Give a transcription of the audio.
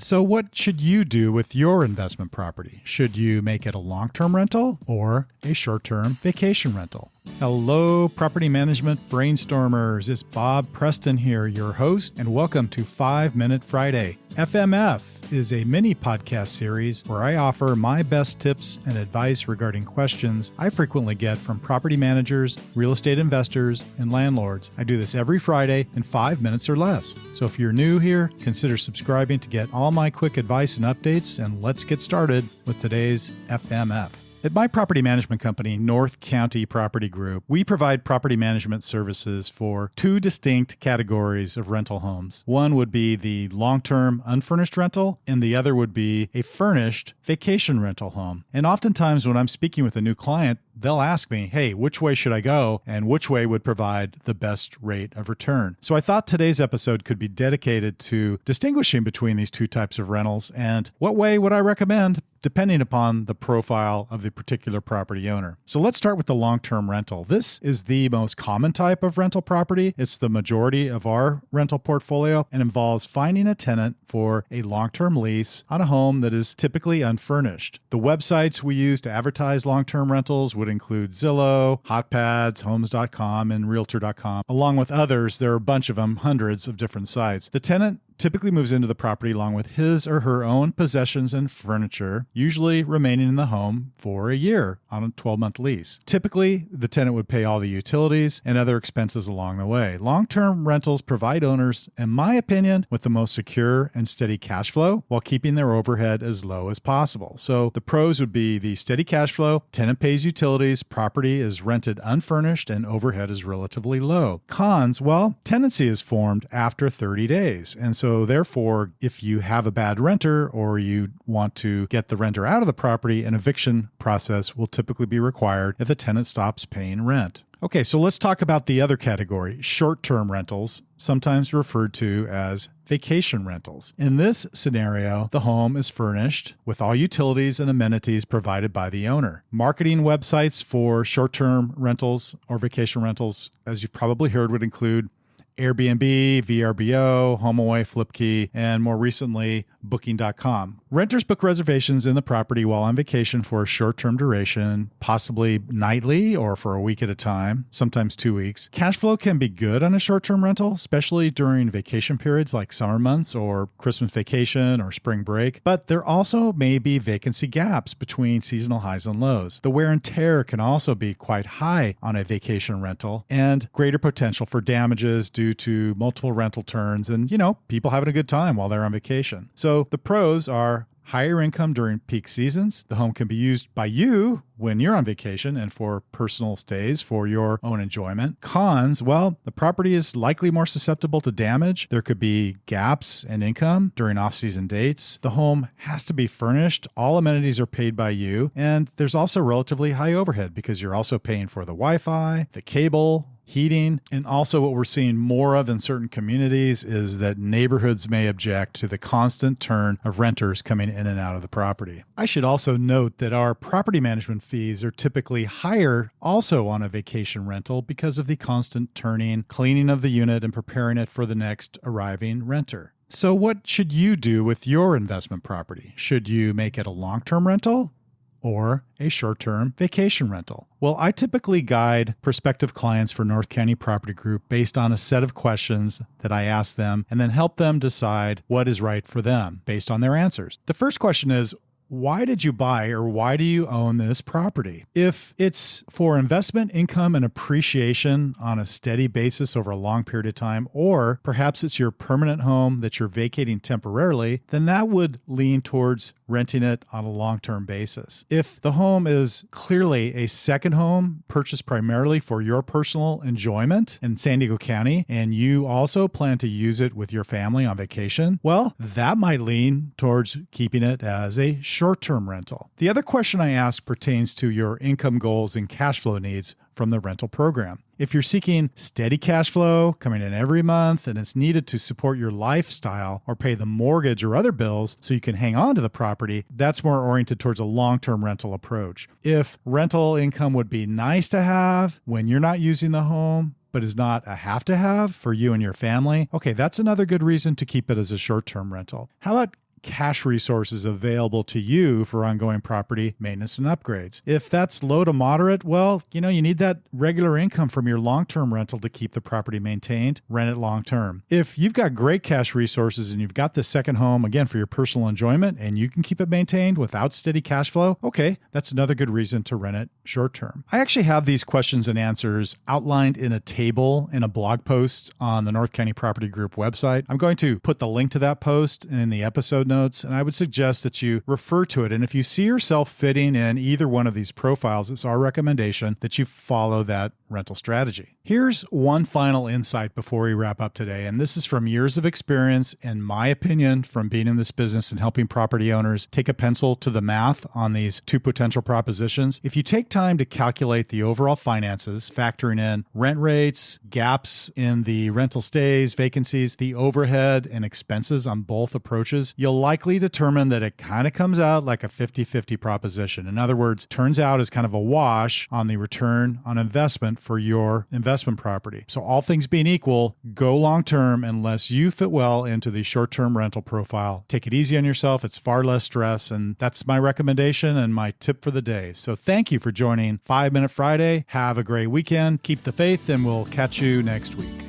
So what should you do with your investment property? Should you make it a long-term rental or a short-term vacation rental? Hello, property management brainstormers. It's Bob Preston here, your host, and welcome to 5 Minute Friday. FMF is a mini podcast series where I offer my best tips and advice regarding questions I frequently get from property managers, real estate investors, and landlords. I do this every Friday in 5 minutes or less. So if you're new here, consider subscribing to get all my quick advice and updates, and let's get started with today's FMF. At my property management company, North County Property Group, we provide property management services for two distinct categories of rental homes. One would be the long-term unfurnished rental, and the other would be a furnished vacation rental home. And oftentimes when I'm speaking with a new client, they'll ask me, hey, which way should I go and which way would provide the best rate of return? So I thought today's episode could be dedicated to distinguishing between these two types of rentals and what way would I recommend depending upon the profile of the particular property owner. So let's start with the long-term rental. This is the most common type of rental property. It's the majority of our rental portfolio and involves finding a tenant for a long-term lease on a home that is typically unfurnished. The websites we use to advertise long-term rentals would include Zillow, HotPads, Homes.com, and Realtor.com. Along with others, there are a bunch of them, hundreds of different sites. The tenant typically moves into the property along with his or her own possessions and furniture, usually remaining in the home for a year on a 12-month lease. Typically, the tenant would pay all the utilities and other expenses along the way. Long-term rentals provide owners, in my opinion, with the most secure and steady cash flow while keeping their overhead as low as possible. So the pros would be the steady cash flow, tenant pays utilities, property is rented unfurnished, and overhead is relatively low. Cons, well, tenancy is formed after 30 days. And so therefore, if you have a bad renter or you want to get the renter out of the property, an eviction process will typically be required if the tenant stops paying rent. Okay, so let's talk about the other category, short-term rentals, sometimes referred to as vacation rentals. In this scenario, the home is furnished with all utilities and amenities provided by the owner. Marketing websites for short-term rentals or vacation rentals, as you've probably heard, would include Airbnb, VRBO, HomeAway, Flipkey, and more recently, Booking.com. Renters book reservations in the property while on vacation for a short-term duration, possibly nightly or for a week at a time, sometimes 2 weeks. Cash flow can be good on a short-term rental, especially during vacation periods like summer months or Christmas vacation or spring break, but there also may be vacancy gaps between seasonal highs and lows. The wear and tear can also be quite high on a vacation rental and greater potential for damages due to multiple rental turns and, people having a good time while they're on vacation. So the pros are higher income during peak seasons. The home can be used by you when you're on vacation and for personal stays for your own enjoyment. Cons, well, the property is likely more susceptible to damage. There could be gaps in income during off-season dates. The home has to be furnished. All amenities are paid by you. And there's also relatively high overhead because you're also paying for the Wi-Fi, the cable, heating, and also what we're seeing more of in certain communities is that neighborhoods may object to the constant turn of renters coming in and out of the property. I should also note that our property management fees are typically higher also on a vacation rental because of the constant turning, cleaning of the unit, and preparing it for the next arriving renter. So what should you do with your investment property? Should you make it a long-term rental or a short-term vacation rental? Well, I typically guide prospective clients for North County Property Group based on a set of questions that I ask them and then help them decide what is right for them based on their answers. The first question is, why did you buy or why do you own this property? If it's for investment income and appreciation on a steady basis over a long period of time, or perhaps it's your permanent home that you're vacating temporarily, then that would lean towards renting it on a long-term basis. If the home is clearly a second home purchased primarily for your personal enjoyment in San Diego County, and you also plan to use it with your family on vacation, well, that might lean towards keeping it as a short-term rental. The other question I ask pertains to your income goals and cash flow needs from the rental program. If you're seeking steady cash flow coming in every month and it's needed to support your lifestyle or pay the mortgage or other bills so you can hang on to the property, that's more oriented towards a long-term rental approach. If rental income would be nice to have when you're not using the home, but is not a have to have for you and your family, okay, that's another good reason to keep it as a short-term rental. How about cash resources available to you for ongoing property maintenance and upgrades. If that's low to moderate, well, you need that regular income from your long-term rental to keep the property maintained. Rent it long-term. If you've got great cash resources and you've got the second home, again, for your personal enjoyment, and you can keep it maintained without steady cash flow, okay, that's another good reason to rent it short-term. I actually have these questions and answers outlined in a table in a blog post on the North County Property Group website. I'm going to put the link to that post in the episode notes, and I would suggest that you refer to it. And if you see yourself fitting in either one of these profiles, it's our recommendation that you follow that rental strategy. Here's one final insight before we wrap up today, and this is from years of experience, in my opinion, from being in this business and helping property owners take a pencil to the math on these two potential propositions. If you take time to calculate the overall finances, factoring in rent rates, gaps in the rental stays, vacancies, the overhead and expenses on both approaches, you'll likely determine that it kind of comes out like a 50-50 proposition. In other words, turns out as kind of a wash on the return on investment for your investment property. So all things being equal, go long-term unless you fit well into the short-term rental profile. Take it easy on yourself. It's far less stress. And that's my recommendation and my tip for the day. So thank you for joining 5 Minute Friday. Have a great weekend. Keep the faith, and we'll catch you next week.